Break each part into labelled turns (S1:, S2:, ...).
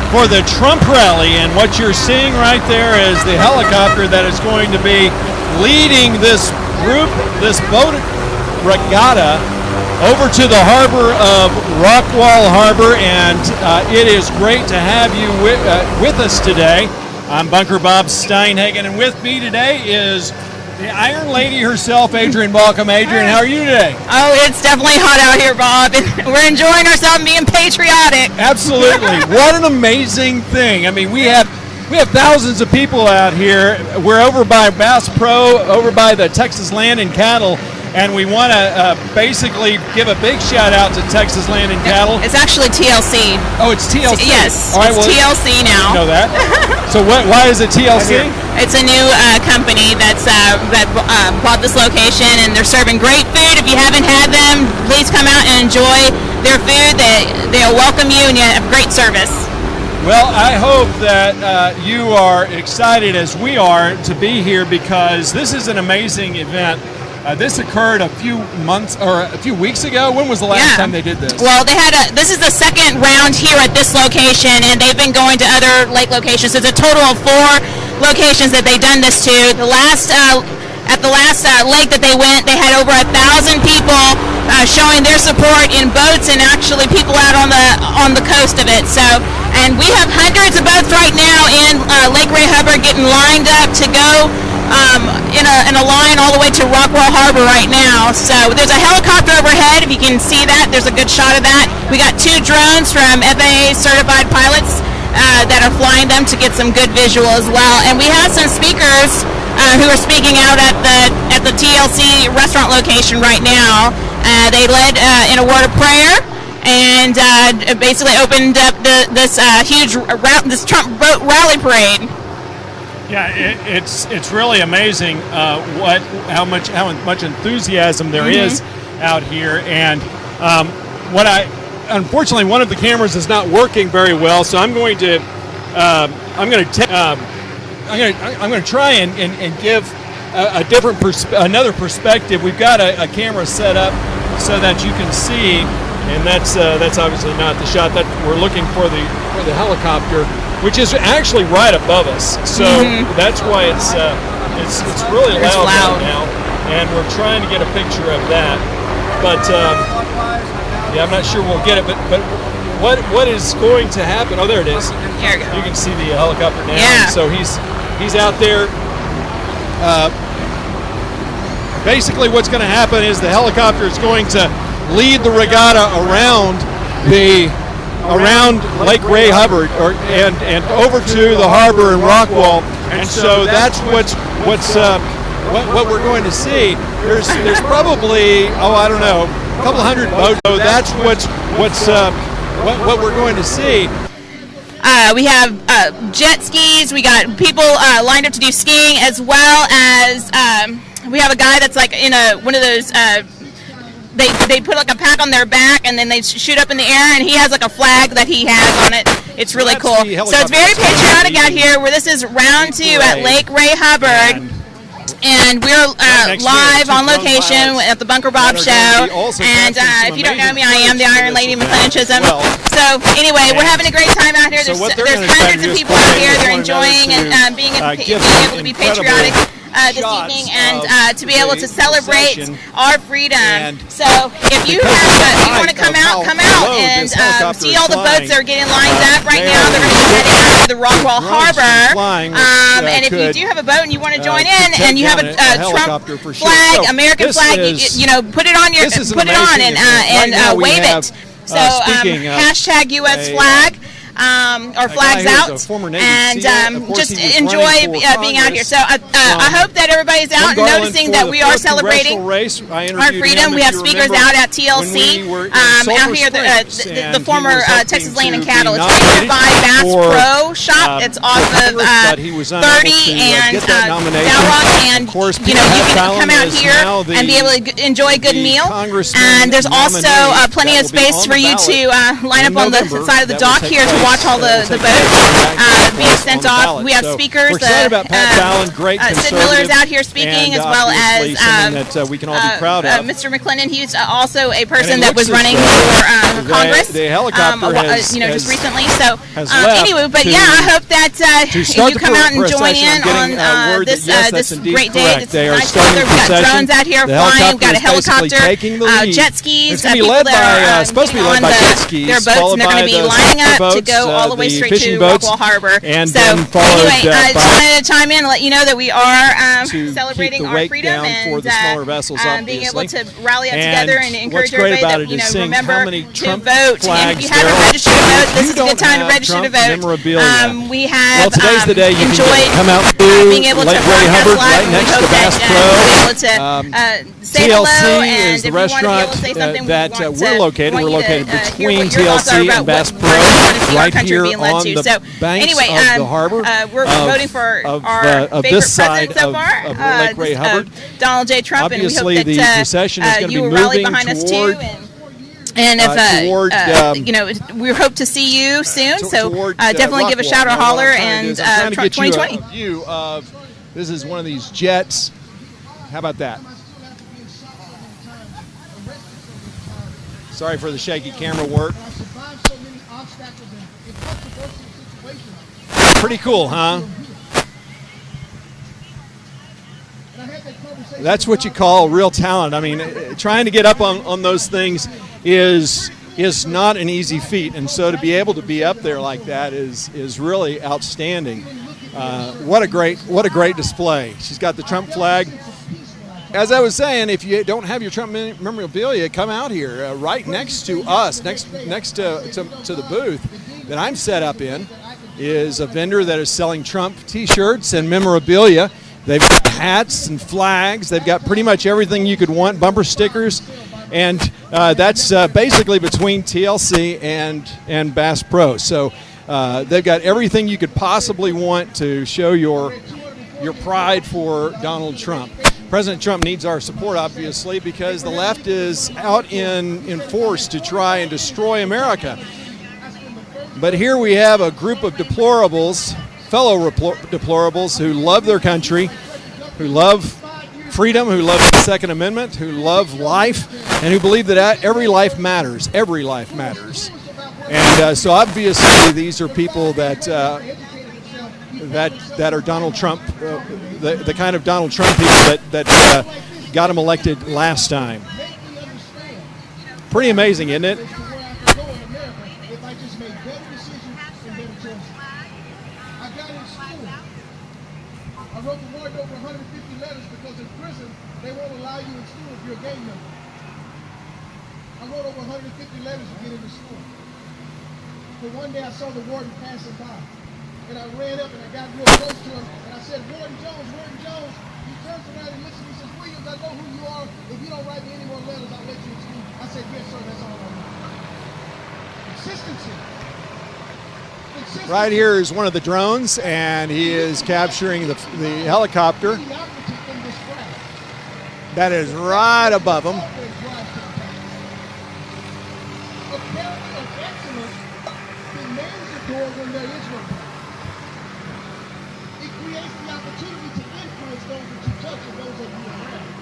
S1: for the Trump rally, and what you're seeing right there is the helicopter that is going to be leading this group, this boat regatta, over to the harbor of Rockwall Harbor, and it is great to have you with us today. I'm Bunker Bob Steinhagen, and with me today is the Iron Lady herself, Adrienne Balkum. Adrienne, how are you today?
S2: Oh, it's definitely hot out here, Bob. We're enjoying ourselves and being patriotic.
S1: Absolutely. What an amazing thing. I mean, we have thousands of people out here. We're over by Bass Pro, over by the Texas Land and Cattle, and we want to basically give a big shout out to Texas Land and Cattle.
S2: It's actually TLC.
S1: Oh, it's TLC.
S2: Yes,
S1: all right,
S2: it's TLC now.
S1: I know that. So why is it TLC?
S2: It's a new company that bought this location, and they're serving great food. If you haven't had them, please come out and enjoy their food. They'll welcome you, and you have great service.
S1: Well, I hope that you are excited as we are to be here, because this is an amazing event. This occurred a few months or a few weeks ago. When was the last time they did this?
S2: Well, this is the second round here at this location, and they've been going to other lake locations. It's a total of 4 locations that they've done this to. At the last lake that they went, they had over 1,000 people showing their support in boats, and actually people out on the coast of it. So, and we have hundreds of boats right now in Lake Ray Hubbard getting lined up to go in a line all the way to Rockwall Harbor right now. So there's a helicopter overhead. If you can see that, there's a good shot of that. We got 2 drones from FAA certified pilots that are flying them to get some good visual as well. And we have some speakers who are speaking out at the TLC restaurant location right now. They led in a word of prayer, and basically opened up this huge Trump boat rally parade.
S1: Yeah, it's really amazing how much enthusiasm there is out here, and unfortunately one of the cameras is not working very well, so I'm going to try and give another perspective. We've got a camera set up so that you can see, and that's obviously not the shot that we're looking for the helicopter, which is actually right above us. So that's why it's really loud right now, and we're trying to get a picture of that. But yeah, I'm not sure we'll get it. But what is going to happen? Oh, there it is.
S2: Here we go.
S1: You can see the helicopter now.
S2: Yeah.
S1: So he's out there. Basically, what's going to happen is the helicopter is going to lead the regatta around Lake Ray Hubbard and over to the harbor in Rockwall, and so that's what we're going to see. There's probably I don't know, a couple hundred boats. So that's what we're going to see.
S2: We have jet skis. We got people lined up to do skiing, as well as we have a guy that's like in one of those. They put like a pack on their back, and then they shoot up in the air, and he has like a flag that he has on it. It's really cool. So it's very patriotic out here, where this is round 2 at Lake Ray Hubbard. And we're live on location at the Bunker Bob Show. And if you don't know me, I am the Iron Lady McClinchism. So anyway, we're having a great time out here. There's hundreds of people out here. They're enjoying and being able to be patriotic this evening, and to be able to celebrate our freedom. So if you want to come out and see all the boats that are getting lined up right now. They're going to be heading out to the Rockwall Harbor. And if you do have a boat and you want to join in, and you have a Trump flag, American flag, put it on and wave it. So hashtag U.S. flag. Or flags out, and just enjoy being out here. So I hope that everybody's out and noticing that we are celebrating our freedom. We have speakers out at TLC out here, the former Texas Land and Cattle. It's rated by Bass Pro shop. It's off of
S1: but he was unable
S2: 30
S1: to,
S2: and
S1: get that nomination.
S2: Balkum, and
S1: of course,
S2: you can come out here and be able to enjoy a good meal. And there's also plenty of space for you to line up on the side of the dock here to watch all the boats being sent off. We have speakers.
S1: We're excited about Pat Fallon, great
S2: Sid
S1: conservative,
S2: Miller's out here speaking, as well as
S1: that we can all be proud of.
S2: Mr. McClendon. He's also a person that was running for Congress.
S1: The helicopter
S2: just recently. So
S1: anyway,
S2: but yeah, I hope that you come out and join in on this great day. It's nice weather. We've got drones out here flying. We've got a helicopter, jet skis. People that are
S1: supposed to be led by jet skis,
S2: their boats, and they're going to be lining up to go all the way straight to Rockwall Harbor. So anyway, I just wanted to chime in and let you know that we are celebrating our freedom and being able to rally up together and encourage everybody that remember to vote. And if you haven't registered to vote, this is a good time to register to vote. We have
S1: today's the day you
S2: enjoyed
S1: come out
S2: being able to
S1: Hubbard,
S2: live.
S1: right next to
S2: Bass
S1: Pro.
S2: Be able to say hello, and
S1: is the
S2: if you
S1: restaurant
S2: want to be able to say something,
S1: that we're located. We're located between
S2: TLC
S1: and Bass Pro,
S2: right here on the
S1: banks of the harbor.
S2: We're voting for our favorite president so far,
S1: Lake Ray Hubbard.
S2: Donald J. Trump,
S1: Obviously,
S2: and we hope that
S1: procession is going to be
S2: you will
S1: moving
S2: rally behind us too. And if we hope to see you soon, so definitely give a shout or holler, and Trump 2020.
S1: A view of this is one of these jets. How about that? Sorry for the shaky camera work. Pretty cool, huh? That's what you call real talent. I mean, trying to get up on those things is not an easy feat, and so to be able to be up there like that is really outstanding. What a great display. She's got the Trump flag. As I was saying, if you don't have your Trump memorabilia, come out here right next to us, next to the booth that I'm set up in, is a vendor that is selling Trump T-shirts and memorabilia. They've got hats and flags. They've got pretty much everything you could want, bumper stickers, and that's basically between TLC and Bass Pro. So they've got everything you could possibly want to show your pride for Donald Trump. President Trump needs our support, obviously, because the left is out in force to try and destroy America. But here we have a group of deplorables, fellow deplorables, who love their country, who love freedom, who love the Second Amendment, who love life, and who believe that every life matters. Every life matters. And so obviously these are people that are Donald Trump, the kind of Donald Trump people that got him elected last time. Pretty amazing, isn't it?
S3: I wrote the word over 150 letters because in prison they won't allow you in school if you're a gang member. I wrote over 150 letters to get into school. But one day I saw the warden passing by, and I ran up and I got real close to him, and I said, Warden Jones, Warden Jones. He turns around and looks at me and says, Williams, I know who you are. If you don't write me any more letters, I'll let you in school. I said, yes, sir, that's all I need. Consistency.
S1: Right here is one of the drones, and he is capturing the helicopter that is right above him.
S3: It creates the opportunity to influence those that you touch and those that you around.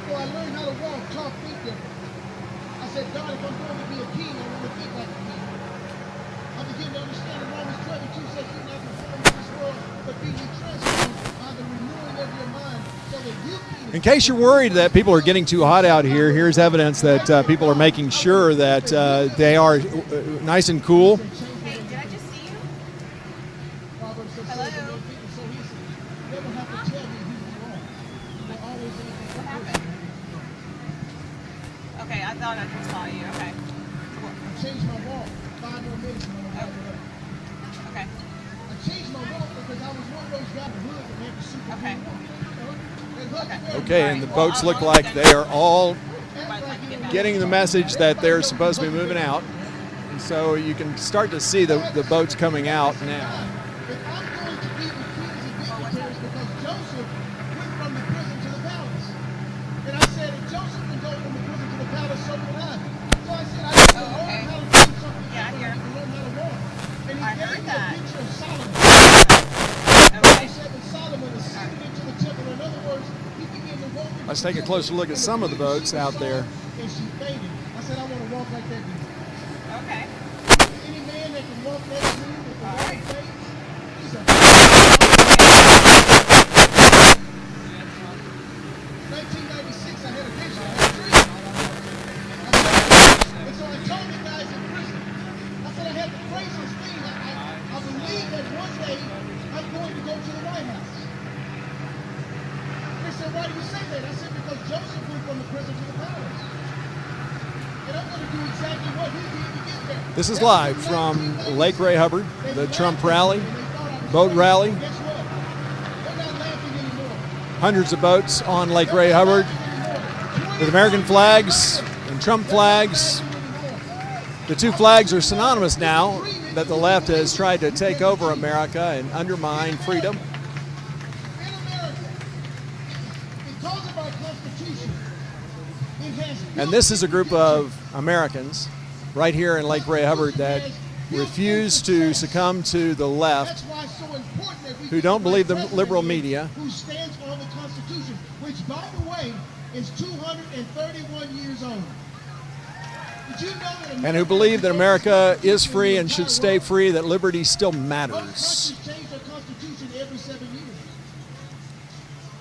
S3: So I learned how to walk, talk, think different. I said, God, if I'm going to be a king, I want to think like a king. I begin to understand that Romans 12:2 says, "Do not conform to this world, but be ye transformed by the renewing of your mind, so that you can."
S1: In case you're worried that people are getting too hot out here, here's evidence that people are making sure that they are nice and cool.
S2: Did I just see you? Hello? What happened? Okay, I thought I just saw you. Okay.
S3: I changed my walk 5 more minutes.
S2: Okay.
S3: I changed my walk because I was one of those guys who had the super.
S2: Okay.
S1: Okay, and the boats look like they are all getting the message that they're supposed to be moving out. And So you can start to see the boats coming out now.
S3: If I'm going to be the kings and dignitaries because Joseph went from the prison to the palace. And I said, if Joseph can go from the prison to the palace, so can I. So I said, I need to learn how to do something different. I need to learn how to walk. And he gave me a picture of Solomon. He said that Solomon ascended into the temple. In other words, he began to walk.
S1: Let's take a closer look at some of the boats out there.
S3: And she fainted. I said, I want to walk like that dude.
S2: Okay.
S3: Any man that can walk that dude with the right face, he's a 1996, I had a vision. I had a dream. And so I told the guys in prison, I said, I had the craziest thing. I believe that one day I'm going to go to the White House. They said, why do you say that? I said, because Joseph went from the prison to the palace. And I'm going to do exactly what he did to get there.
S1: This is live from Lake Ray Hubbard, the Trump rally, boat rally.
S3: Guess what? They're not laughing anymore.
S1: Hundreds of boats on Lake Ray Hubbard with American flags and Trump flags. The two flags are synonymous now that the left has tried to take over America and undermine freedom.
S3: In America, because of our Constitution, it has
S1: And this is a group of Americans right here in Lake Ray Hubbard that refuse to succumb to the left,
S3: That's why it's so important that we
S1: who
S3: get
S1: don't
S3: the
S1: believe the
S3: president
S1: liberal
S3: in
S1: media.
S3: who stands on the Constitution, which, by the way, is 231 years old. Did you know that
S1: And who believe that America is free and should stay free, that liberty still
S3: Most
S1: matters.
S3: countries change their constitution every 7 years,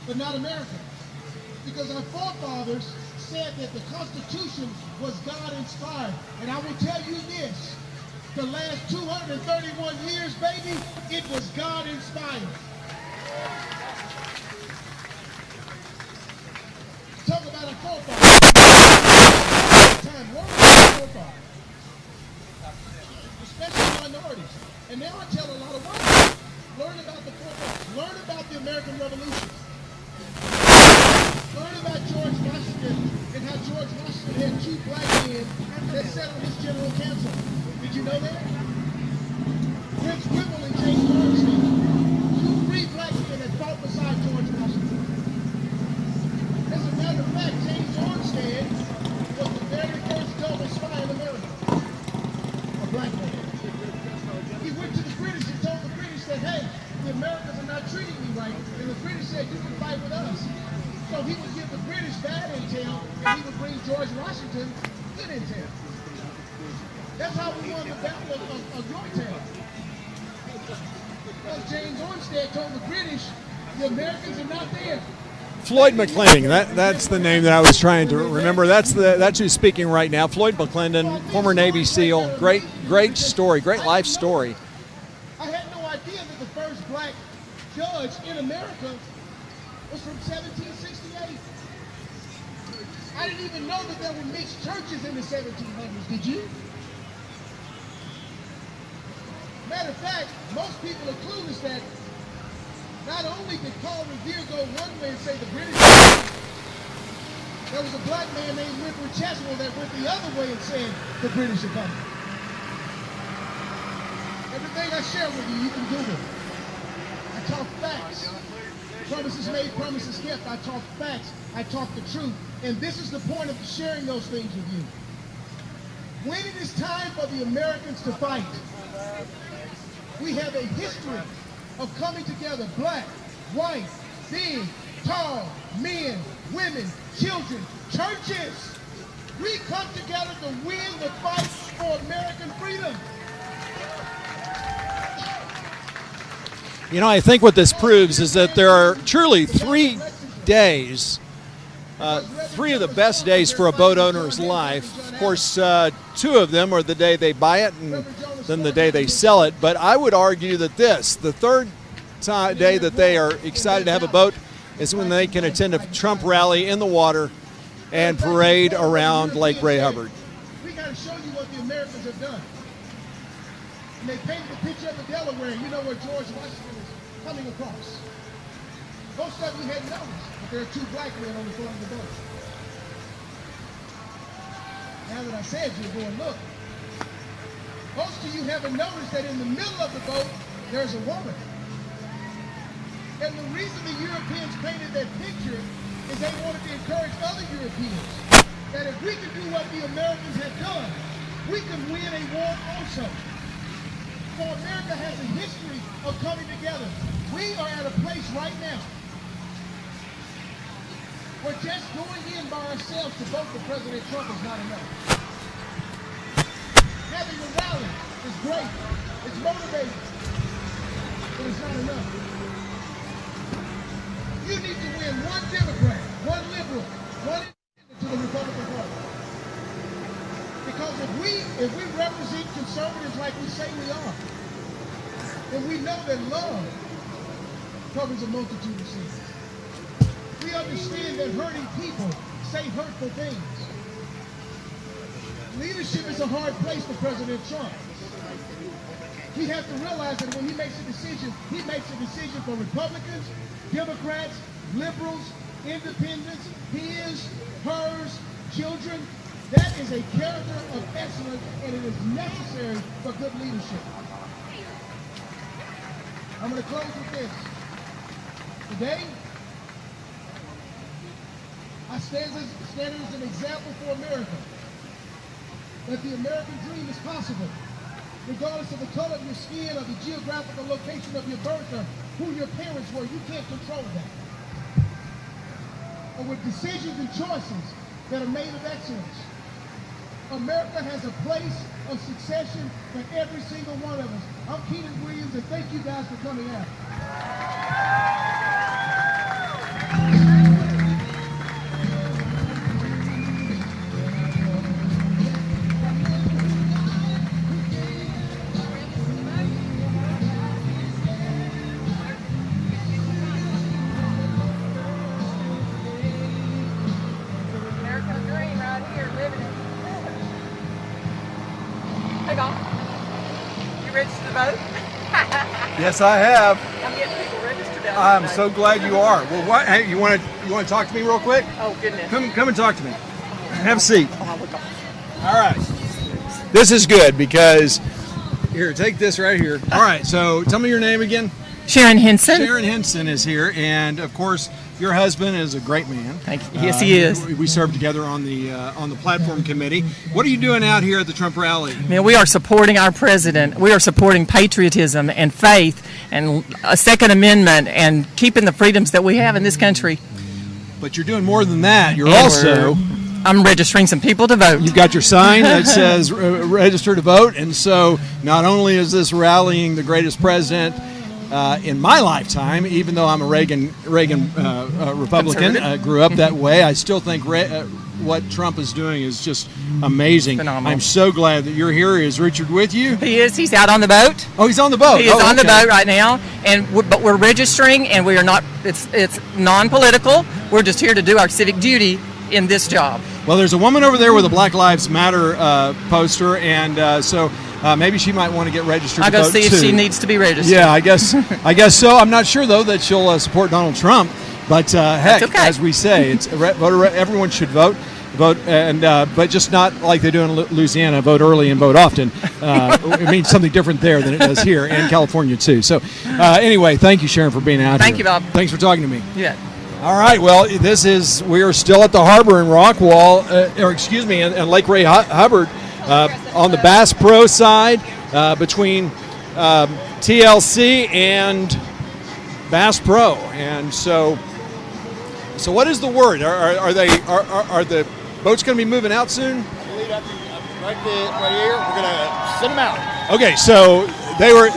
S3: but not America, because our forefathers said that the Constitution was God-inspired. And I will tell you this, the last 231 years, baby, it was God-inspired. Talk about our forefathers. Time, learn about our forefathers, especially minorities. And now I tell a lot of white people, learn about the forefathers, learn about the American Revolution. Learn about George Washington and how George Washington had two black men that sat on his general council. Did you know that? Prince Whipple and James Armstead, two free black men that fought beside George Washington. As a matter of fact, James Armstead was the very first double spy in America. A black man. He went to the British and told the British that, hey, the Americans are not treating me right. And the British said, you can fight with us. So he would give the British bad intel, and he would bring George Washington good intel. That's how we won the Battle of Yorktown. Because James Armstead told the British, the Americans are not there.
S1: Floyd McClendon, that's the name that I was trying to remember. That's who's speaking right now. Floyd McClendon, former Navy SEAL. Great story, great life story.
S3: I had no idea that the first black judge in America was from 1768. I didn't even know that there were mixed churches in the 1700s. Did you? Matter of fact, most people are clueless that not only did Paul Revere go one way and say the British, there was a black man named Wentworth Cheswell that went the other way and said the British are coming. Everything I share with you, you can Google. I talk facts. Promises made, promises kept. I talk facts. I talk the truth. And this is the point of sharing those things with you. When it is time for the Americans to fight, we have a history of coming together, black, white, big, tall, men, women, children, churches. We come together to win the fight for American freedom.
S1: You know, I think what this proves is that there are truly 3 days, 3 of the best days for a boat owner's life. Of course, 2 of them are the day they buy it and then the day they sell it. But I would argue that the third day that they are excited to have a boat is when they can attend a Trump rally in the water and parade around Lake Ray Hubbard.
S3: We got to show you what the Americans have done. And they painted the picture of the Delaware. You know where George Washington is coming across. Most of you hadn't noticed, but there are 2 black men on the front of the boat. Now that I said you'll go and look. Most of you haven't noticed that in the middle of the boat, there's a woman. And the reason the Europeans painted that picture is they wanted to encourage other Europeans that if we can do what the Americans have done, we can win a war also. So America has a history of coming together. We are at a place right now where just going in by ourselves to vote for President Trump is not enough. Having a rally is great. It's motivating. But it's not enough. You need to win one Democrat, one liberal, one independent to the Republican Party. Because if we represent conservatives like we say we are, then we know that love covers a multitude of sins. We understand that hurting people say hurtful things. Leadership is a hard place for President Trump. He has to realize that when he makes a decision, he makes a decision for Republicans, Democrats, liberals, independents, his, hers, children. That is a character of excellence, and it is necessary for good leadership. I'm going to close with this. Today, I stand as an example for America that the American dream is possible, regardless of the color of your skin or the geographical location of your birth or who your parents were. You can't control that. But with decisions and choices that are made of excellence, America has a place of succession for every single one of us. I'm Keenan Williams, and thank you guys for coming out.
S4: American dream right here, living it. Hey, Bob. You registered to vote?
S1: Yes, I have.
S4: I'm getting people registered out
S1: I'm
S4: today.
S1: so glad you are. Well, what? Hey, you want to talk to me real quick?
S4: Oh, goodness.
S1: Come and talk to me. Have a seat.
S4: Oh, look off.
S1: All right. This is good because here, take this right here. All right. So tell me your name again.
S4: Sharon Henson.
S1: Sharon Henson is here, and of course, your husband is a great man.
S4: Thank you. Yes, he is.
S1: We served together on the platform committee. What are you doing out here at the Trump rally?
S4: Man, we are supporting our president. We are supporting patriotism and faith and a Second Amendment and keeping the freedoms that we have in this country.
S1: But you're doing more than that. You're
S4: And
S1: also
S4: I'm registering some people to vote.
S1: you've got your sign that says register to vote, and so not only is this rallying the greatest president in my lifetime, even though I'm a Reagan Republican, grew up that way, I still think what Trump is doing is just amazing.
S4: Phenomenal.
S1: I'm so glad that you're here. Is Richard with you?
S4: He is. He's out on the boat.
S1: Oh, he's on the boat.
S4: He is on the
S1: okay.
S4: boat right now, but we're registering, and we are not. It's non-political. We're just here to do our civic duty in this job.
S1: Well, there's a woman over there with a Black Lives Matter poster, and so maybe she might want to get registered.
S4: I'll
S1: to
S4: go
S1: vote
S4: see if
S1: too.
S4: she needs to be registered.
S1: Yeah, I guess so. I'm not sure though that she'll support Donald Trump, but heck,
S4: okay.
S1: as we say, it's everyone should vote, and but just not like they do in Louisiana. Vote early and vote often. It means something different there than it does here, and California too. So anyway, thank you, Sharon, for being out here.
S4: Thank you, Bob.
S1: Thanks for talking to me.
S4: Yeah.
S1: All right. Well, we are still at the harbor in Rockwall, in Lake Ray Hubbard, on the Bass Pro side, between TLC and Bass Pro. And so what is the word? Are the boats going to be moving out soon?
S5: Right here, we're gonna send them out.
S1: Okay. So they were.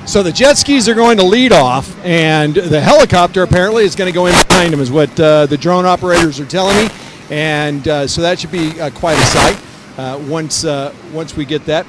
S1: So the jet skis are going to lead off, and the helicopter apparently is going to go in behind them, is what the drone operators are telling me. And so that should be quite a sight once we get that.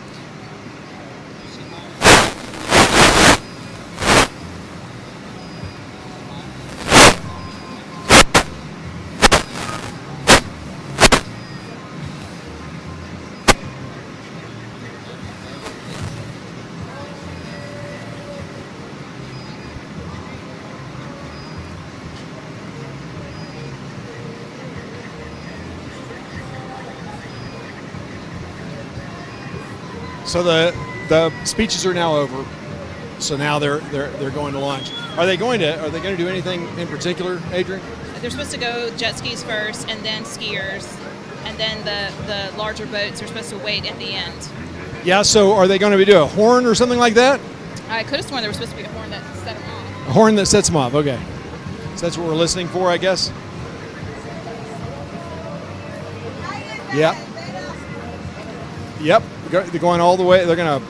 S1: So the speeches are now over. So now they're going to launch. Are they going to do anything in particular, Adrienne?
S2: They're supposed to go jet skis first, and then skiers, and then the larger boats are supposed to wait at the end.
S1: Yeah. So are they going to do a horn or something like that?
S2: I could have sworn there was supposed to be a horn that set them off.
S1: A horn that sets them off. Okay. So that's what we're listening for, I guess. Yeah. Yep. They're going all the way. They're going to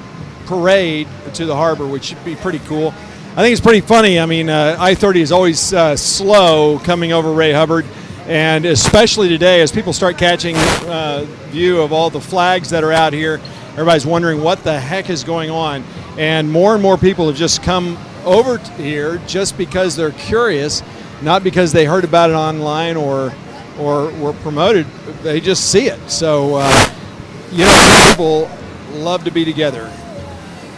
S1: parade to the harbor, which should be pretty cool. I think it's pretty funny. I mean, I-30 is always slow coming over Ray Hubbard, and especially today as people start catching view of all the flags that are out here, everybody's wondering what the heck is going on. And more people have just come over here just because they're curious, not because they heard about it online or were promoted. They just see it. So, people love to be together.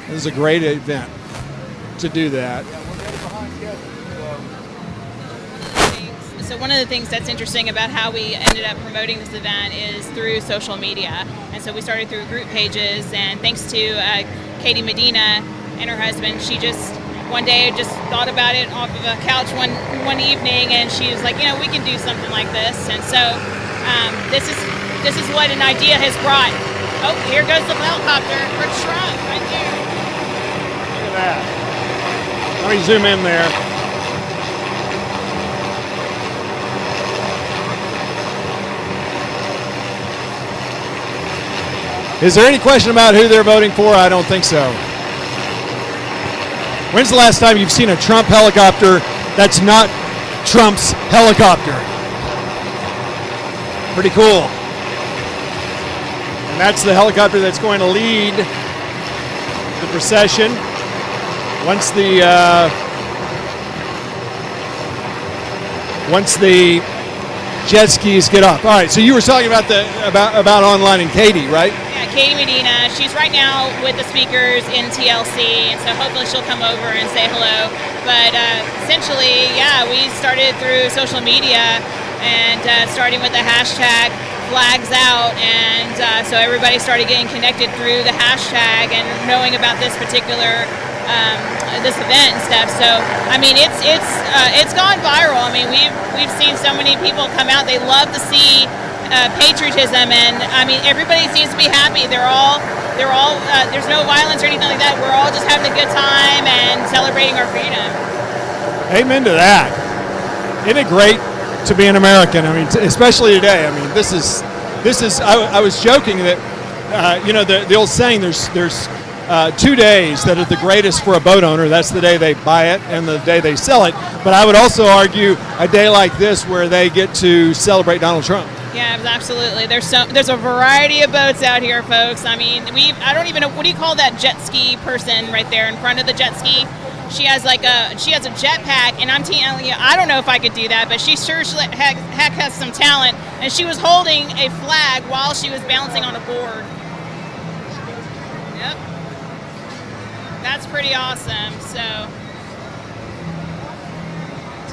S1: This is a great event to do that.
S2: So one of the things that's interesting about how we ended up promoting this event is through social media. And so we started through group pages, and thanks to Katie Medina and her husband, she just one day just thought about it off of a couch one evening, and she was like, we can do something like this. And so this is what an idea has brought. Oh, here goes the helicopter for Trump right there.
S1: Look at that. Let me zoom in there. Is there any question about who they're voting for? I don't think so. When's the last time you've seen a Trump helicopter that's not Trump's helicopter? Pretty cool. And that's the helicopter that's going to lead the procession once the jet skis get off. All right, so you were talking about online and Katie, right?
S2: Yeah, Katie Medina. She's right now with the speakers in TLC, and so hopefully she'll come over and say hello. But essentially, yeah, we started through social media and starting with the hashtag flags out, and so everybody started getting connected through the hashtag and knowing about this particular this event and stuff. So I mean, it's gone viral. I mean, we've seen so many people come out. They love to see patriotism, and I mean, everybody seems to be happy. They're all there's no violence or anything like that. We're all just having a good time and celebrating our freedom. Amen
S1: to that. Isn't it great to be an American? I mean, especially today. I mean, this is. I was joking that the old saying, there's 2 days that are the greatest for a boat owner. That's the day they buy it and the day they sell it. But I would also argue a day like this where they get to celebrate Donald Trump. Yeah, absolutely. There's a variety of boats out here, folks. I mean, I don't even know, what do you call that jet ski person right there in front of the jet ski? She has a jetpack, and I'm telling you, I don't know if I could do that, but she sure heck has some talent. And she was holding a flag while she was bouncing on a board. Yep, that's pretty awesome. So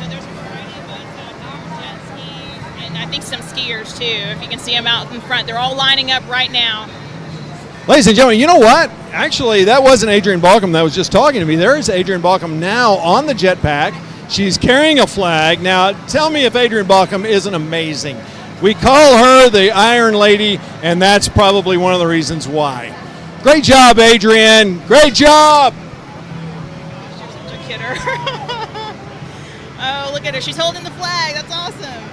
S1: there's a variety of boats out here, jet skis, and I think some skiers too. If you can see them out in front, they're all lining up right now. Ladies and gentlemen, you know what? Actually, that wasn't Adrienne Balkum that was just talking to me. There is Adrienne Balkum now on the jetpack. She's carrying a flag. Now, tell me if Adrienne Balkum isn't amazing. We call her the Iron Lady, and that's probably one of the reasons why. Great job, Adrienne. Great job. She's such a kidder. Oh, look at her. She's holding the flag. That's awesome.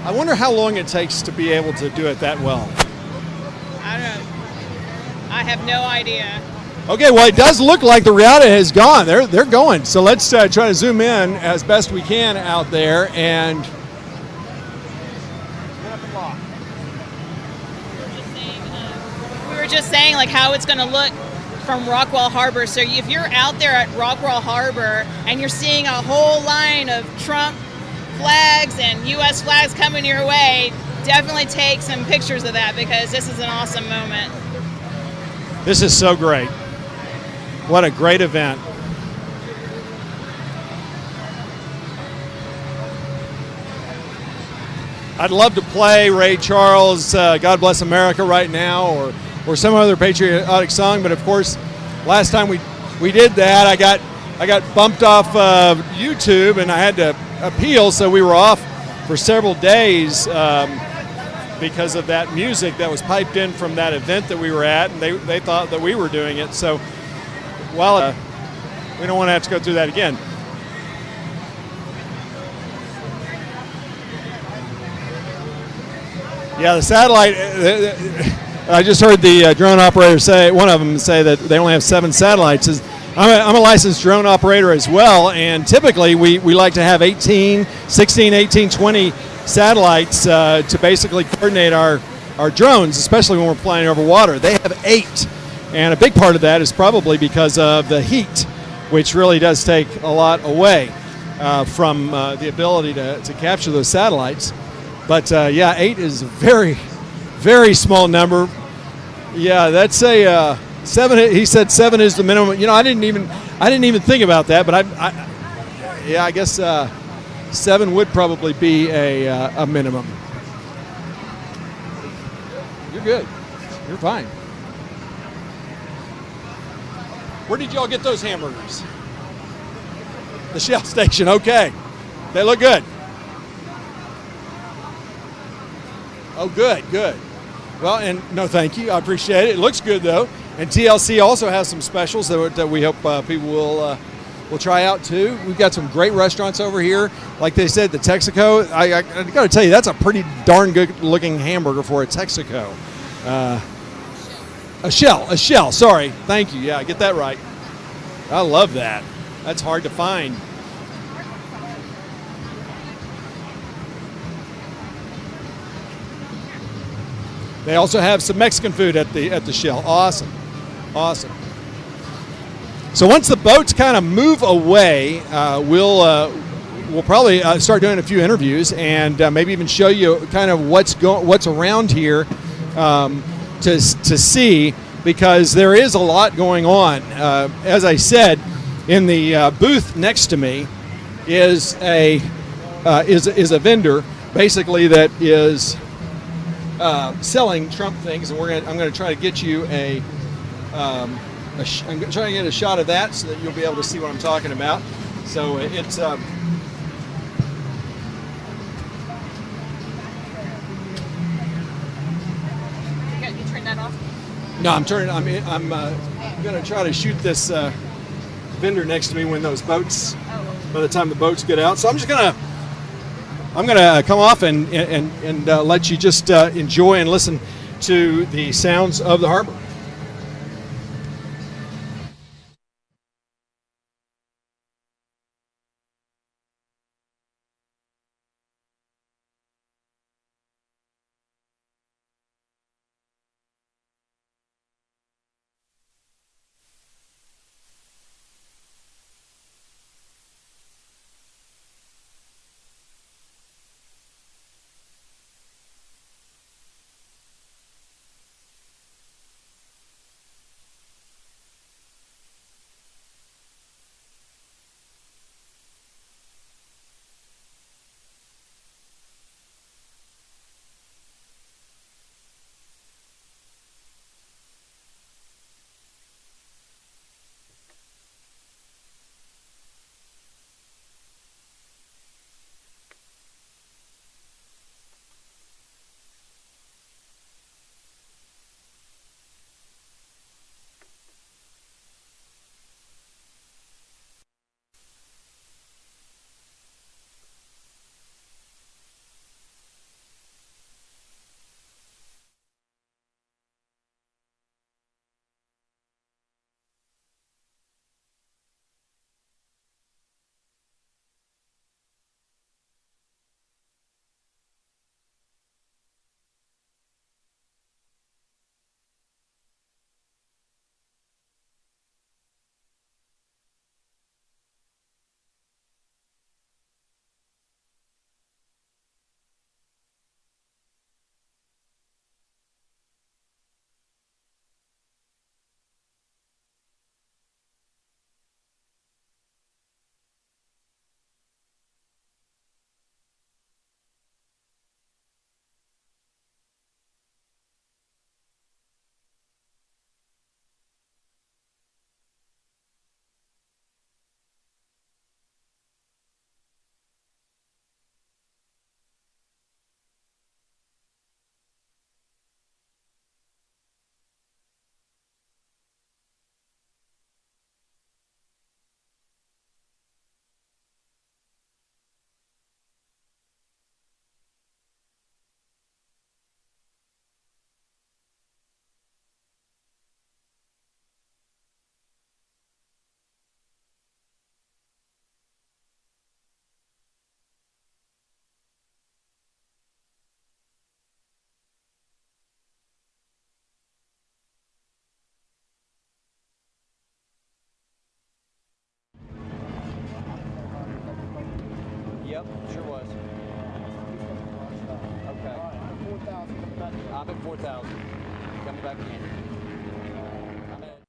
S1: I wonder how long it takes to be able to do it that well. I don't know. I have no idea. Okay, well, it does look like the regatta has gone. They're going. So let's try to zoom in as best we can out there and. We were just saying like how it's going to look from Rockwell Harbor. So if you're out there at Rockwell Harbor and you're seeing a whole line of Trump flags and U.S. flags coming your way, definitely take some pictures of that because this is an awesome moment. This is so great. What a great event. I'd love to play Ray Charles' God Bless America right now or or some other patriotic song. But of course, last time we did that, I got bumped off YouTube, and I had to appeal, so we were off for several days because of that music that was piped in from that event that we were at, and they thought that we were doing it. So, well, we don't want to have to go through that again. Yeah, the satellite. I just heard the drone operator say, one of them say that they only have 7 satellites. I'm a licensed drone operator as well, and typically we like to have 16, 18, 20 satellites to basically coordinate our drones, especially when we're flying over water. They have 8, and a big part of that is probably because of the heat, which really does take a lot away from the ability to capture those satellites. But yeah, 8 is a very, very small number. Yeah, that's a 7. He said 7 is the minimum. You know, I didn't even think about that. But I guess 7 would probably be a minimum. You're good. You're fine. Where did y'all get those hamburgers? The Shell station. Okay, they look good. Oh, good. Well, and no, thank you. I appreciate it. It looks good, though. And TLC also has some specials that we hope people will try out, too. We've got some great restaurants over here. Like they said, the Texaco. I got to tell you, that's a pretty darn good-looking hamburger for a Texaco. A shell. Sorry. Thank you. Yeah, get that right. I love that. That's hard to find. They also have some Mexican food at the Shell. Awesome. So once the boats kind of move away, we'll probably start doing a few interviews and maybe even show you kind of what's around here to see, because there is a lot going on. As I said, in the booth next to me is a vendor basically that is selling Trump things, and I'm going to try to get you I'm trying to get a shot of that so that you'll be able to see what I'm talking about. So it's
S2: You turn that off?
S1: no, I'm going to try to shoot this vendor next to me when those boats, by the time the boats get out. So I'm going to come off and let you just enjoy and listen to the sounds of the harbor.
S6: Yep, sure was. Okay.
S5: All right, 4,000 coming back in.
S6: I'm at 4,000. Coming back in. I'm at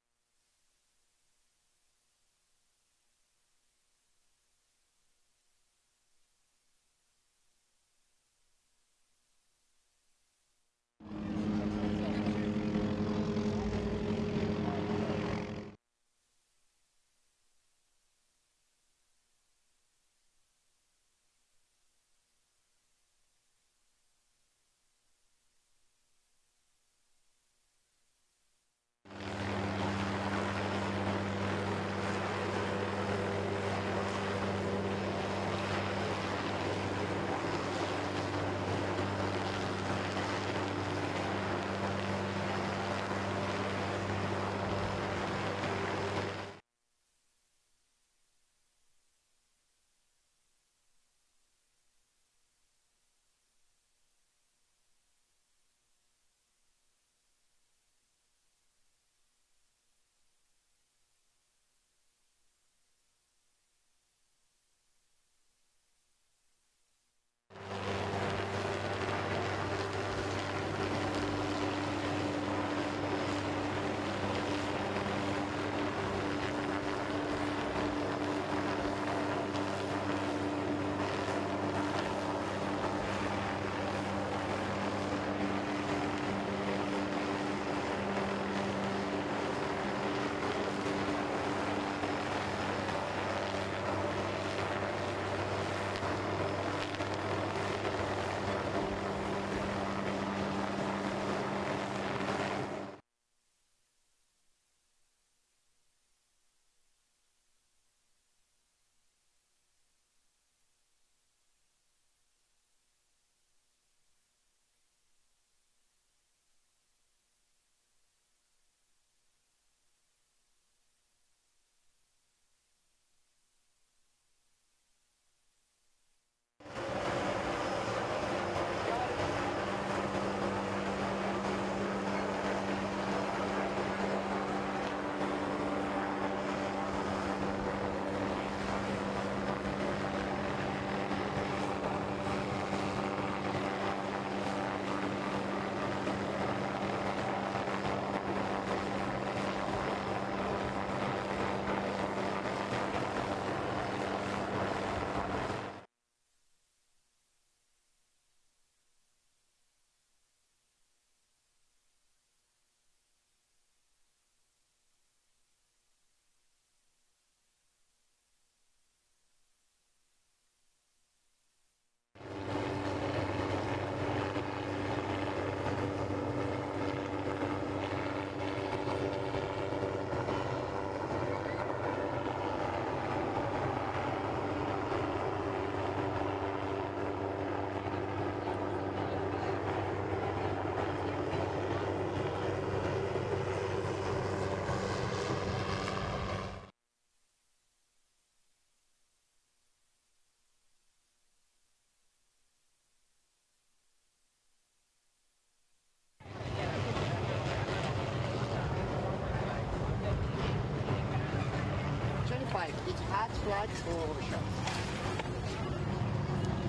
S5: hot flags all over the show.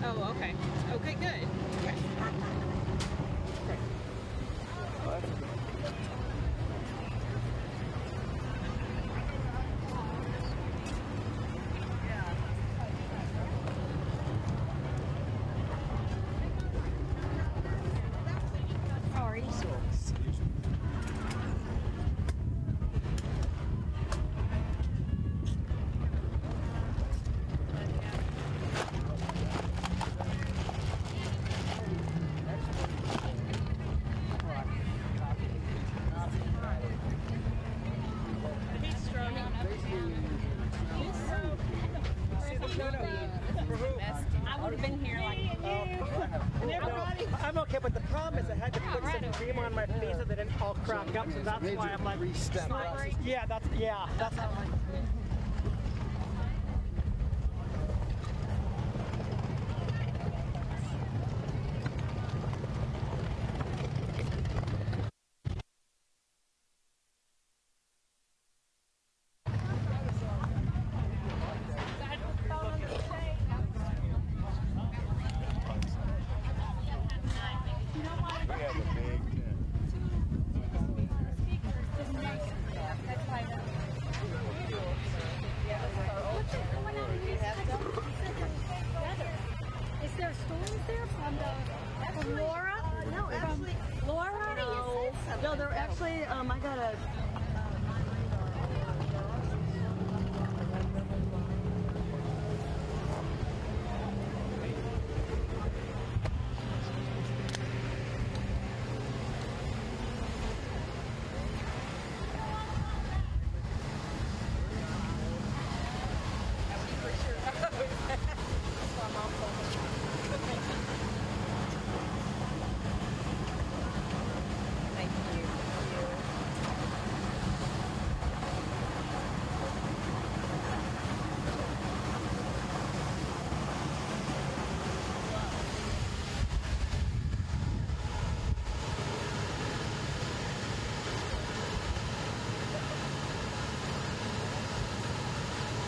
S2: Oh, okay. Okay, good.
S7: I'm okay, but the problem is I had to put some cream on my face so they didn't all crack up, so that's why I'm like, yeah, that's how I
S8: Actually, I got a.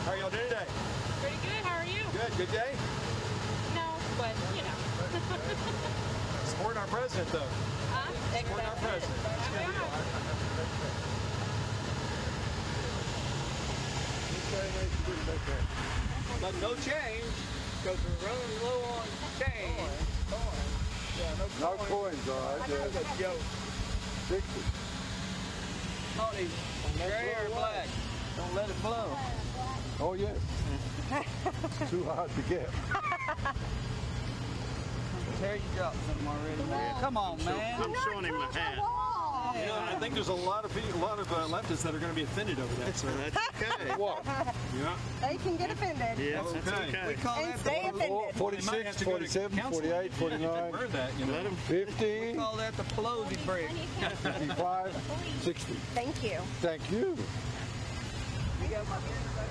S5: How are y'all doing today?
S9: Pretty good. How are you?
S5: Good day?
S9: No, but you know.
S5: Supporting our president, though. Supporting our president.
S6: But no change, because we're running low on change.
S10: No coins, all right.
S6: That's a joke.
S10: 60.
S6: Tony, gray or black? Don't let it blow.
S10: Oh, yes. It's too hard to get.
S6: Terry, you dropped something already, man. Come on, man.
S5: I'm showing him my hat.
S1: You know, I think there's a lot of people, leftists that are going to be offended over that. So
S5: That's okay.
S10: What?
S1: yeah.
S8: They can get offended.
S5: Yes, that's okay.
S6: We call
S8: And
S6: that
S8: stay
S6: the,
S8: offended.
S10: 46, 47, 48, 49,
S1: Wear that, you know.
S5: Let him.
S10: 50,
S6: call that the Pelosi break.
S10: 55, 60.
S8: Thank you.
S10: Thank you.
S6: You got my beard back?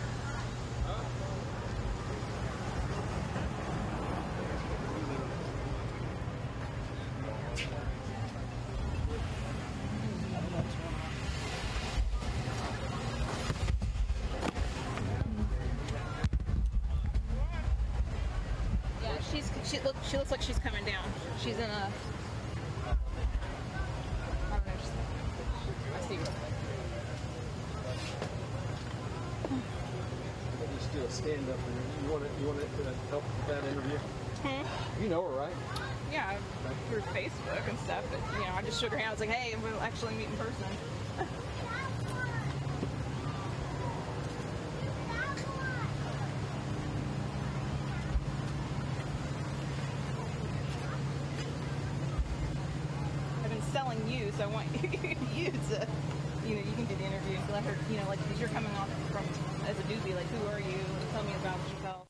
S2: Yeah, she looks like she's coming down. She's in a. I don't know. I see her.
S1: Just do a stand up and you want to help with that interview? You know her, right?
S2: Yeah, through Facebook and stuff. But you know, I just shook her hand. I was like, "Hey, we'll actually meet in person." I've been selling you, so I want you to, you know, you can do the interview and let her, you know, like, because you're coming off from as a newbie, like, who are you? And tell me about yourself.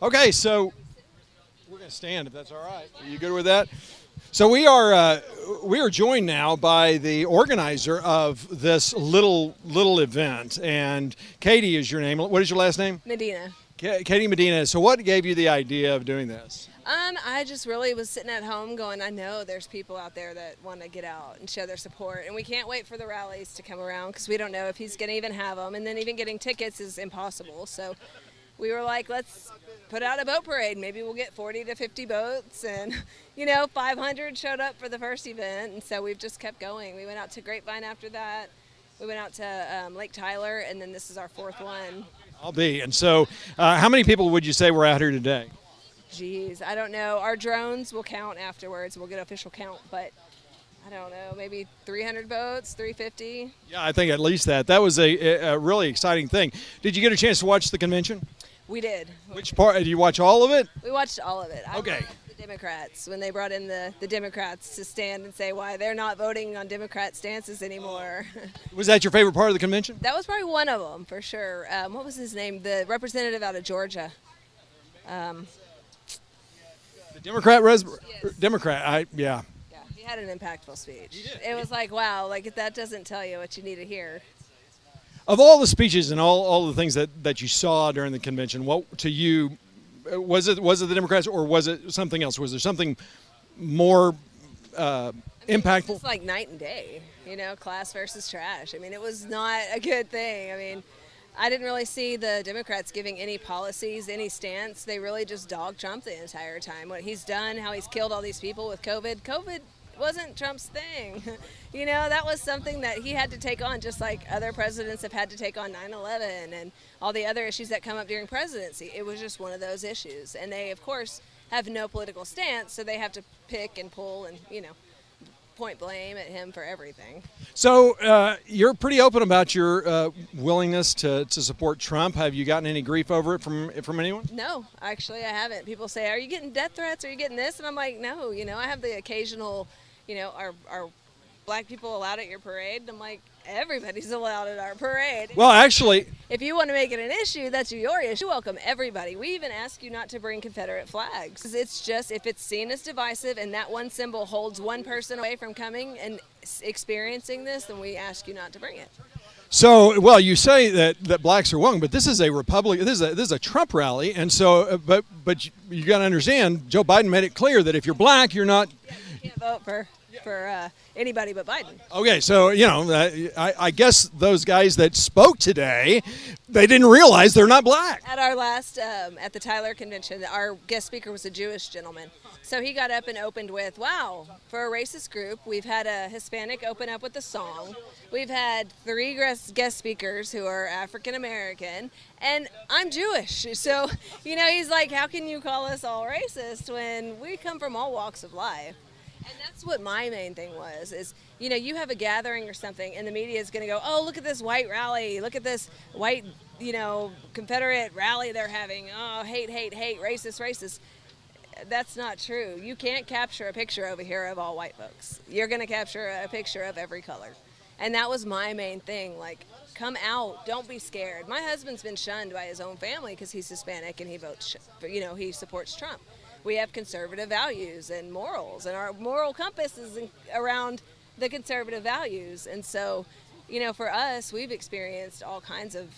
S1: Okay, so we're going to stand if that's all right. Are you good with that? So we are joined now by the organizer of this little event, and Katie is your name. What is your last name?
S11: Medina.
S1: Katie Medina. So what gave you the idea of doing this?
S11: I just really was sitting at home going, I know there's people out there that want to get out and show their support, and we can't wait for the rallies to come around because we don't know if he's going to even have them, and then even getting tickets is impossible. So we were like, let's put out a boat parade. Maybe we'll get 40 to 50 boats, and 500 showed up for the first event, and so we've just kept going. We went out to Grapevine after that. We went out to Lake Tyler, and then this is our fourth one.
S1: I'll be. And so how many people would you say were out here today?
S11: Geez, I don't know. Our drones will count afterwards. We'll get an official count, but I don't know, maybe 300 boats, 350.
S1: Yeah, I think at least that. That was a really exciting thing. Did you get a chance to watch the convention?
S11: We did.
S1: Which part? Did you watch all of it?
S11: We watched all of it.
S1: Okay.
S11: I loved the Democrats, when they brought in the Democrats to stand and say why they're not voting on Democrat stances anymore.
S1: Was that your favorite part of the convention?
S11: That was probably one of them, for sure. What was his name? The representative out of Georgia.
S1: The Democrat?
S11: Yes.
S1: Democrat, yeah.
S11: Yeah, he had an impactful speech. It was like, wow, like that doesn't tell you what you need to hear.
S1: Of all the speeches and all the things that you saw during the convention, what to you was it the Democrats or was it something else? Was there something more impactful?
S11: It's like night and day, class versus trash. I mean, it was not a good thing. I mean, I didn't really see the Democrats giving any policies, any stance. They really just dog Trump the entire time. What he's done, how he's killed all these people with COVID. COVID wasn't Trump's thing. That was something that he had to take on, just like other presidents have had to take on 9/11 and all the other issues that come up during presidency. It was just one of those issues. And they, of course, have no political stance, so they have to pick and pull and, point blame at him for everything.
S1: So you're pretty open about your willingness to support Trump. Have you gotten any grief over it from anyone?
S11: No, actually I haven't. People say, are you getting death threats? Are you getting this? And I'm like, no, I have the occasional, are black people allowed at your parade? And I'm like, everybody's allowed at our parade.
S1: Well, actually,
S11: if you want to make it an issue, that's your issue. We welcome everybody. We even ask you not to bring Confederate flags. It's just, if it's seen as divisive and that one symbol holds one person away from coming and experiencing this, then we ask you not to bring it.
S1: So, well, you say that blacks are welcome, but this is a Republican. This is a Trump rally, and so, but you got to understand, Joe Biden made it clear that if you're black, you're not.
S11: Yeah, you can't vote for anybody but Biden.
S1: Okay, so I guess those guys that spoke today, they didn't realize they're not black.
S11: At our last at the Tyler convention, our guest speaker was a Jewish gentleman. So he got up and opened with, wow, for a racist group, we've had a Hispanic open up with a song. We've had 3 guest speakers who are African American, and I'm Jewish. So, he's like, how can you call us all racist when we come from all walks of life? And that's what my main thing was, is, you have a gathering or something, and the media is going to go, oh, look at this white rally. Look at this white, Confederate rally they're having. Oh, hate, hate, hate, racist, racist. That's not true. You can't capture a picture over here of all white folks. You're going to capture a picture of every color. And that was my main thing, like, come out. Don't be scared. My husband's been shunned by his own family because he's Hispanic and he votes, he supports Trump. We have conservative values and morals, and our moral compass is around the conservative values. And so, for us, we've experienced all kinds of,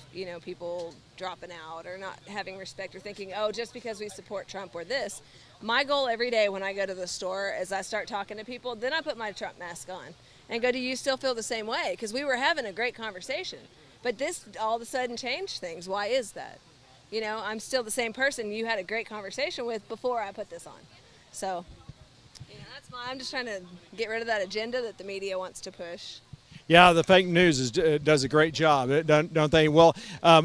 S11: people dropping out or not having respect or thinking, oh, just because we support Trump we're this. My goal every day when I go to the store is I start talking to people, then I put my Trump mask on and go, do you still feel the same way? Because we were having a great conversation, but this all of a sudden changed things. Why is that? I'm still the same person you had a great conversation with before I put this on. So, I'm just trying to get rid of that agenda that the media wants to push.
S1: Yeah, the fake news does a great job, don't they? Well,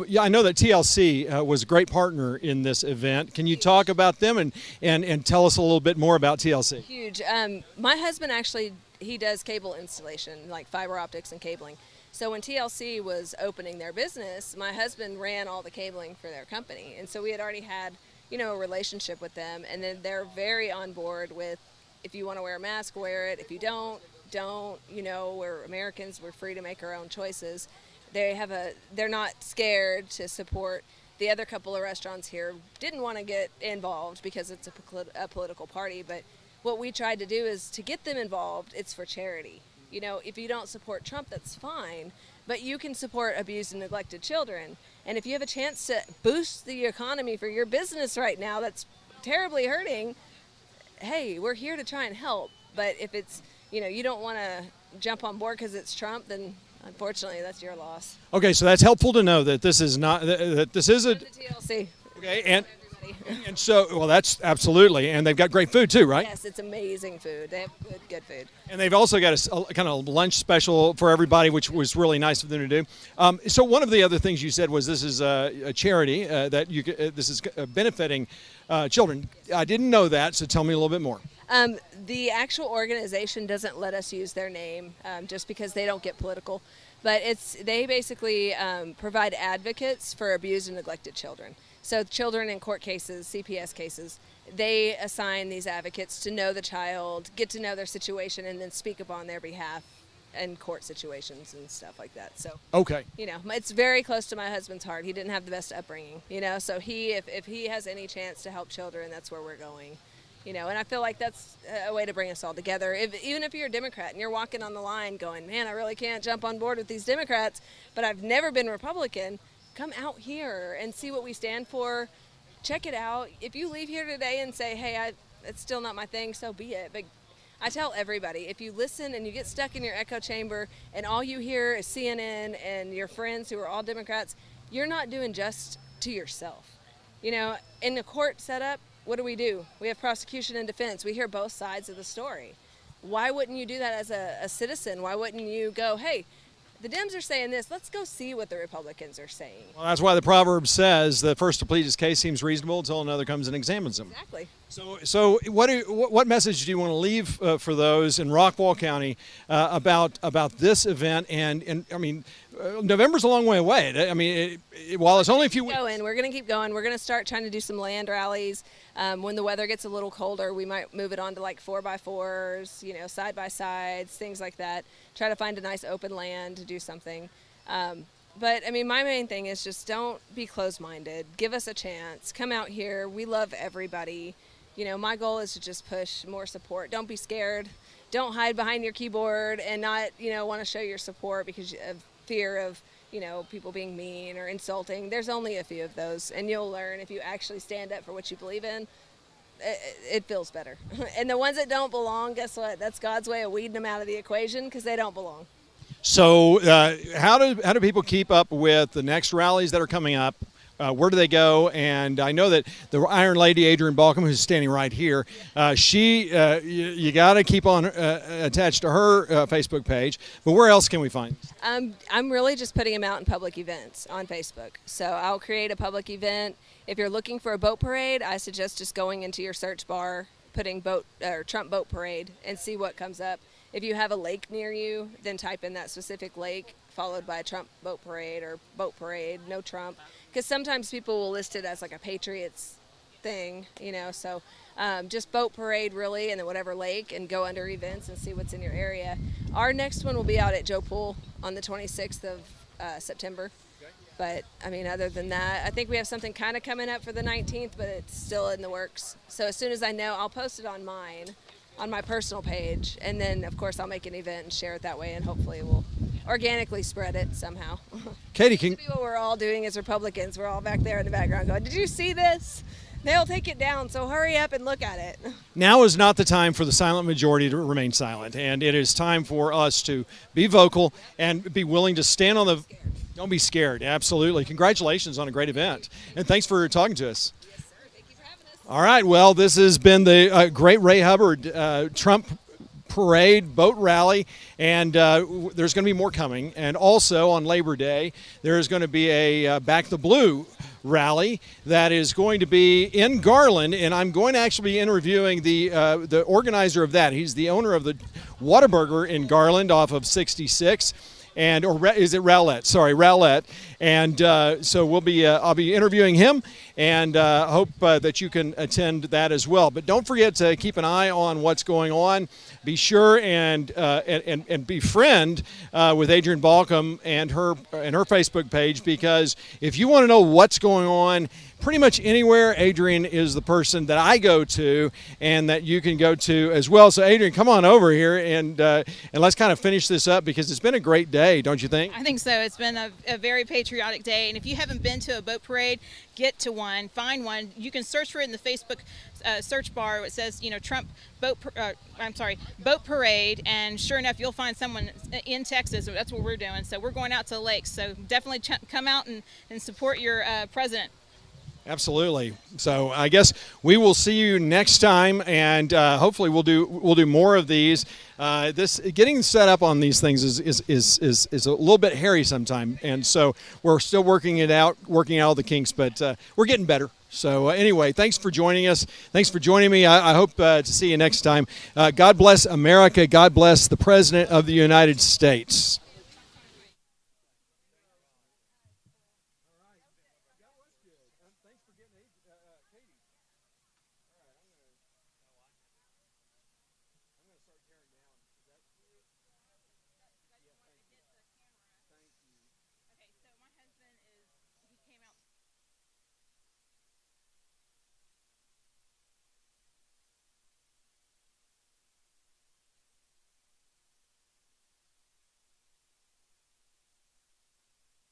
S1: yeah, I know that TLC was a great partner in this event. Can you talk about them and tell us a little bit more about TLC?
S11: Huge. My husband actually, he does cable installation, like fiber optics and cabling. So when TLC was opening their business, my husband ran all the cabling for their company. And so we had already had, a relationship with them. And then they're very on board with, if you want to wear a mask, wear it. If you don't. We're Americans, we're free to make our own choices. They're not scared to support, the other couple of restaurants here didn't want to get involved because it's a political party. But what we tried to do is to get them involved. It's for charity. You know, if you don't support Trump, that's fine, but you can support abused and neglected children. And if you have a chance to boost the economy for your business right now that's terribly hurting, hey, we're here to try and help. But if it's, you know, you don't want to jump on board because it's Trump, then unfortunately that's your loss.
S1: Okay, so that's helpful to know that this is not, that this is a
S11: TLC.
S1: Okay, and so, well, that's absolutely, and they've got great food too, right?
S11: Yes, it's amazing food. They have good food.
S1: And they've also got a kind of lunch special for everybody, which was really nice of them to do. So one of the other things you said was this is a charity that this is benefiting children. I didn't know that, so tell me a little bit more.
S11: The actual organization doesn't let us use their name just because they don't get political. But they basically provide advocates for abused and neglected children. So children in court cases, CPS cases, they assign these advocates to know the child, get to know their situation, and then speak up on their behalf in court situations and stuff like that. So,
S1: okay,
S11: you know, it's very close to my husband's heart. He didn't have the best upbringing, you know, so if he has any chance to help children, that's where we're going. You know, and I feel like that's a way to bring us all together. Even if you're a Democrat and you're walking on the line going, man, I really can't jump on board with these Democrats, but I've never been Republican, come out here and see what we stand for. Check it out. If you leave here today and say, hey, it's still not my thing, so be it. But I tell everybody, if you listen and you get stuck in your echo chamber and all you hear is CNN and your friends who are all Democrats, you're not doing just to yourself. You know, in the court setup, what do? We have prosecution and defense. We hear both sides of the story. Why wouldn't you do that as a citizen? Why wouldn't you go, hey, the Dems are saying this, let's go see what the Republicans are saying.
S1: Well, that's why the proverb says the first to plead his case seems reasonable until another comes and examines him.
S11: Exactly.
S1: So what message do you want to leave for those in Rockwall County about this event? And I mean, November's a long way away. I mean, while it's only a few weeks.
S11: We're going to keep going. We're going to start trying to do some land rallies. When the weather gets a little colder, we might move it on to like 4x4s, you know, side-by-sides, things like that. Try to find a nice open land to do something. But, I mean, my main thing is just don't be closed-minded. Give us a chance. Come out here. We love everybody. You know, my goal is to just push more support. Don't be scared. Don't hide behind your keyboard and not, you know, want to show your support because of fear of, you know, people being mean or insulting. There's only a few of those, and you'll learn if you actually stand up for what you believe in. It feels better. And the ones that don't belong, guess what? That's God's way of weeding them out of the equation because they don't belong.
S1: So how do people keep up with the next rallies that are coming up? Where do they go? And I know that the Iron Lady, Adrienne Balkum, who's standing right here, you got to keep on attached to her Facebook page. But where else can we find?
S11: I'm really just putting them out in public events on Facebook. So I'll create a public event. If you're looking for a boat parade, I suggest just going into your search bar, putting Trump boat parade, and see what comes up. If you have a lake near you, then type in that specific lake, followed by Trump boat parade or boat parade, no Trump. Because sometimes people will list it as like a Patriots thing, you know, so just boat parade really, and then whatever lake, and go under events and see what's in your area. Our next one will be out at Joe Pool on the 26th of September. But, I mean, other than that, I think we have something kind of coming up for the 19th, but it's still in the works. So as soon as I know, I'll post it on my personal page, and then, of course, I'll make an event and share it that way, and hopefully we'll organically spread it somehow.
S1: Katie,
S11: what we're all doing as Republicans, we're all back there in the background going, did you see this? They'll take it down, so hurry up and look at it.
S1: Now is not the time for the silent majority to remain silent, and it is time for us to be vocal and be willing to stand on the... Don't be scared. Absolutely. Congratulations on a great event, and thanks for talking to us.
S11: Yes, sir. Thank you for having us.
S1: All right. Well, this has been the great Ray Hubbard Trump parade, boat rally, and there's going to be more coming. And also on Labor Day, there's going to be a Back the Blue rally that is going to be in Garland, and I'm going to actually be interviewing the organizer of that. He's the owner of the Whataburger in Garland off of 66. is it Rowlett? Sorry, Rowlett. And so we'll be I'll be interviewing him, and hope that you can attend that as well. But don't forget to keep an eye on what's going on. Be sure and befriend with Adrienne Balkum and her Facebook page, because if you want to know what's going on pretty much anywhere, Adrienne is the person that I go to and that you can go to as well. So Adrienne, come on over here and let's kind of finish this up, because it's been a great day, don't you think?
S2: I think so. It's been a very patriotic day, and if you haven't been to a boat parade, get to one, find one. You can search for it in the Facebook search bar. It says, Trump boat parade, and sure enough, you'll find someone in Texas. That's what we're doing. So we're going out to the lakes. So definitely come out and support your president.
S1: Absolutely. So I guess we will see you next time, and hopefully we'll do more of these. This getting set up on these things is a little bit hairy sometimes, and so we're still working out all the kinks, but we're getting better. So anyway, thanks for joining us. Thanks for joining me. I hope to see you next time. God bless America. God bless the President of the United States.